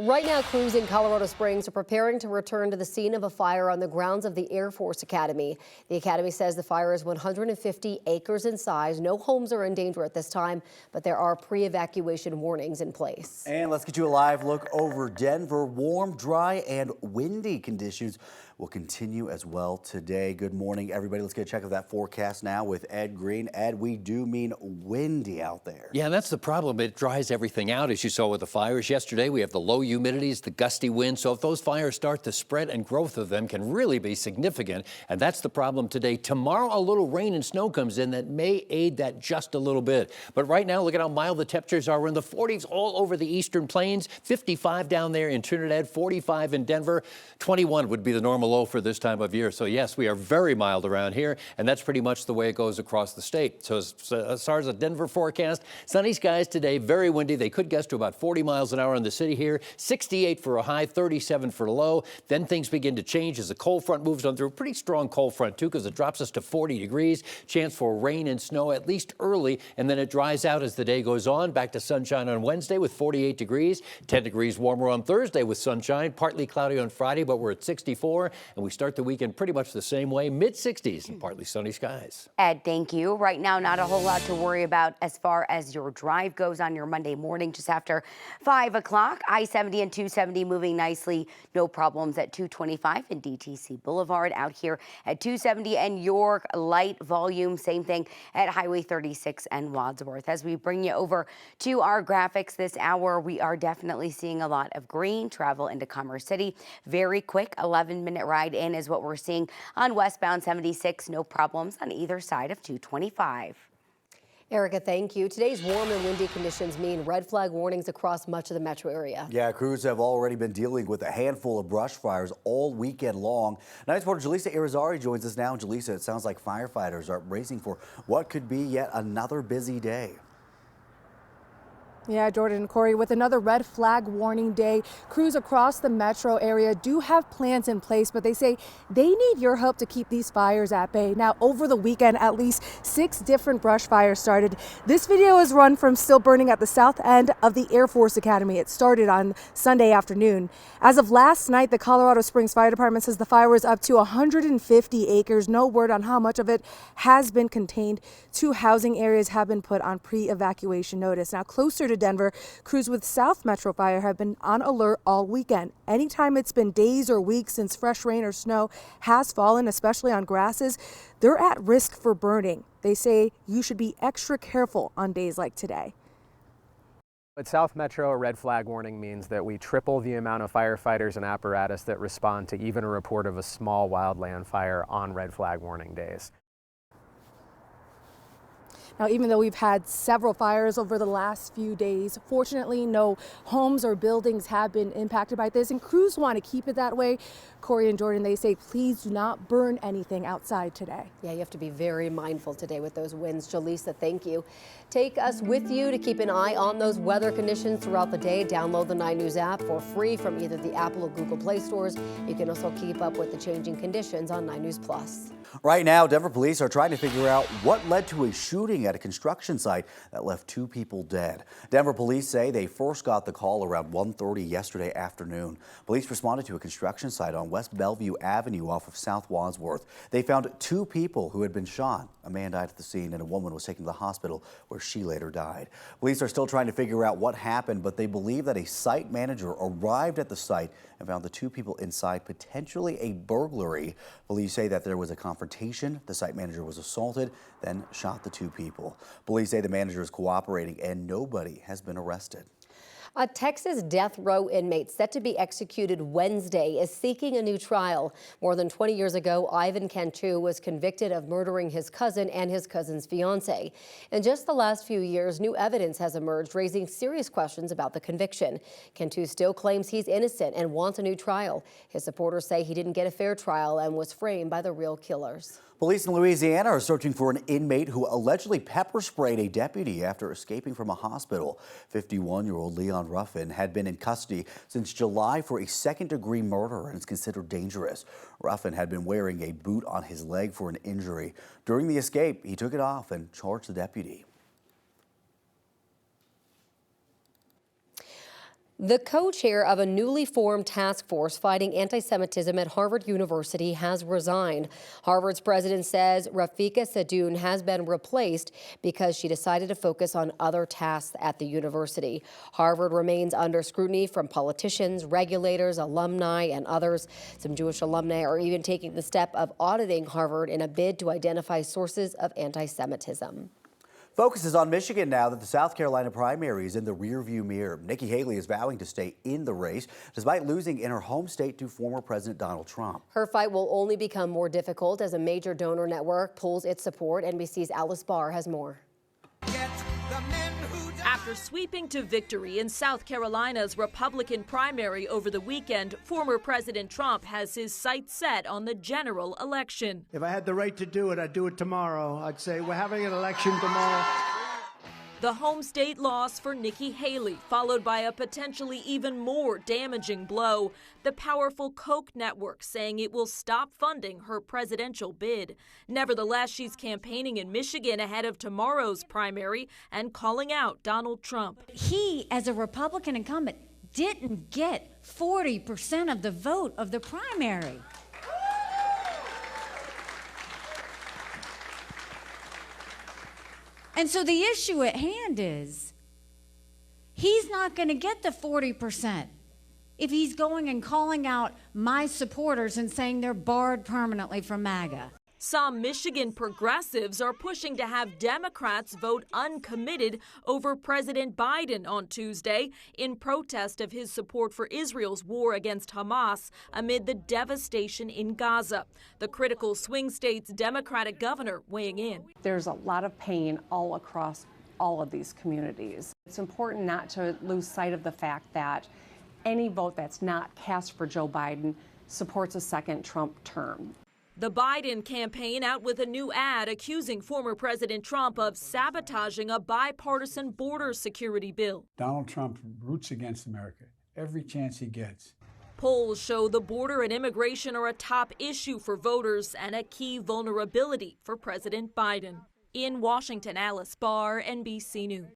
Right now, crews in Colorado Springs are preparing to return to the scene of a fire on the grounds of the Air Force Academy. The Academy says the fire is 150 acres in size. No homes are in danger at this time, but there are pre-evacuation warnings in place. And let's get you a live look over Denver. Warm, dry, and windy conditions will continue as well today. Good morning, everybody. Let's get a check of that forecast now with Ed Green. Ed, we do mean windy out there. Yeah, and that's the problem. It dries everything out, as you saw with the fires yesterday. We have the low humidities, the gusty winds. So if those fires start to spread, and growth of them can really be significant. And that's the problem today. Tomorrow, a little rain and snow comes in that may aid that just a little bit. But right now, look at how mild the temperatures are. We're in the 40s all over the eastern plains, 55 down there in Trinidad, 45 in Denver, 21 would be the normal low for this time of year. So yes, we are very mild around here, and that's pretty much the way it goes across the state. So as far as the Denver forecast, sunny skies today, very windy. They could gust to about 40 miles an hour in the city here, 68 for a high, 37 for a low. Then things begin to change as the cold front moves on through. Pretty strong cold front too, because it drops us to 40 degrees. Chance for rain and snow at least early, and then it dries out as the day goes on. Back to sunshine on Wednesday with 48 degrees, 10 degrees warmer on Thursday with sunshine, partly cloudy on Friday, but we're at 64, and we start the weekend pretty much the same way, mid-60s and partly sunny skies. Ed, thank you. Right now, not a whole lot to worry about as far as your drive goes on your Monday morning, just after 5 o'clock. I-70 and 270 moving nicely. No problems at 225 and DTC Boulevard. Out here at 270 and York, light volume. Same thing at Highway 36 and Wadsworth. As we bring you over to our graphics this hour, we are definitely seeing a lot of green. Travel into Commerce City. Very quick 11-minute ride in is what we're seeing on westbound 76. No problems on either side of 225. Erica, thank you. Today's warm and windy conditions mean red flag warnings across much of the metro area. Yeah, crews have already been dealing with a handful of brush fires all weekend long. Night reporter Jaleesa Irizarry joins us now. Jaleesa, it sounds like firefighters are bracing for what could be yet another busy day. Yeah, Jordan and Corey, with another red flag warning day, crews across the metro area do have plans in place, but they say they need your help to keep these fires at bay. Now, over the weekend, at least 6 different brush fires started. This video is run from still burning at the south end of the Air Force Academy. It started on Sunday afternoon. As of last night, the Colorado Springs Fire Department says the fire was up to 150 acres. No word on how much of it has been contained. 2 housing areas have been put on pre-evacuation notice. Now, closer to Denver, crews with South Metro Fire have been on alert all weekend. Anytime it's been days or weeks since fresh rain or snow has fallen, especially on grasses, they're at risk for burning. They say you should be extra careful on days like today. At South Metro, a red flag warning means that we triple the amount of firefighters and apparatus that respond to even a report of a small wildland fire on red flag warning days. Now, even though we've had several fires over the last few days, fortunately, no homes or buildings have been impacted by this, and crews want to keep it that way. Corey and Jordan, they say, please do not burn anything outside today. Yeah, you have to be very mindful today with those winds. Jaleesa, thank you. Take us with you to keep an eye on those weather conditions throughout the day. Download the 9 News app for free from either the Apple or Google Play stores. You can also keep up with the changing conditions on 9 News Plus. Right now, Denver police are trying to figure out what led to a shooting at a construction site that left 2 people dead. Denver police say they first got the call around 1:30 yesterday afternoon. Police responded to a construction site on West Bellevue Avenue off of South Wadsworth. They found 2 people who had been shot. A man died at the scene and a woman was taken to the hospital where she later died. Police are still trying to figure out what happened, but they believe that a site manager arrived at the site and found the 2 people inside, potentially a burglary. Police say that there was a confrontation. The site manager was assaulted, then shot the 2 people. Police say the manager is cooperating and nobody has been arrested. A Texas death row inmate set to be executed Wednesday is seeking a new trial. More than 20 years ago, Ivan Cantu was convicted of murdering his cousin and his cousin's fiancée. In just the last few years, new evidence has emerged, raising serious questions about the conviction. Cantu still claims he's innocent and wants a new trial. His supporters say he didn't get a fair trial and was framed by the real killers. Police in Louisiana are searching for an inmate who allegedly pepper sprayed a deputy after escaping from a hospital. 51-year-old Leon Ruffin had been in custody since July for a second-degree murder and is considered dangerous. Ruffin had been wearing a boot on his leg for an injury. During the escape, he took it off and charged the deputy. The co-chair of a newly formed task force fighting anti-Semitism at Harvard University has resigned. Harvard's president says Rafika Sadoun has been replaced because she decided to focus on other tasks at the university. Harvard remains under scrutiny from politicians, regulators, alumni, and others. Some Jewish alumni are even taking the step of auditing Harvard in a bid to identify sources of anti-Semitism. Focus is on Michigan now that the South Carolina primary is in the rearview mirror. Nikki Haley is vowing to stay in the race despite losing in her home state to former President Donald Trump. Her fight will only become more difficult as a major donor network pulls its support. NBC's Alice Barr has more. After sweeping to victory in South Carolina's Republican primary over the weekend, former President Trump has his sights set on the general election. If I had the right to do it, I'd do it tomorrow. I'd say we're having an election tomorrow. The home state loss for Nikki Haley, followed by a potentially even more damaging blow. The powerful Koch network saying it will stop funding her presidential bid. Nevertheless, she's campaigning in Michigan ahead of tomorrow's primary and calling out Donald Trump. He, as a Republican incumbent, didn't get 40% of the vote of the primary. And so the issue at hand is he's not going to get the 40% if he's going and calling out my supporters and saying they're barred permanently from MAGA. Some Michigan progressives are pushing to have Democrats vote uncommitted over President Biden on Tuesday in protest of his support for Israel's war against Hamas amid the devastation in Gaza. The critical swing state's Democratic governor weighing in. There's a lot of pain all across all of these communities. It's important not to lose sight of the fact that any vote that's not cast for Joe Biden supports a second Trump term. The Biden campaign out with a new ad accusing former President Trump of sabotaging a bipartisan border security bill. Donald Trump roots against America every chance he gets. Polls show the border and immigration are a top issue for voters and a key vulnerability for President Biden. In Washington, Alice Barr, NBC News.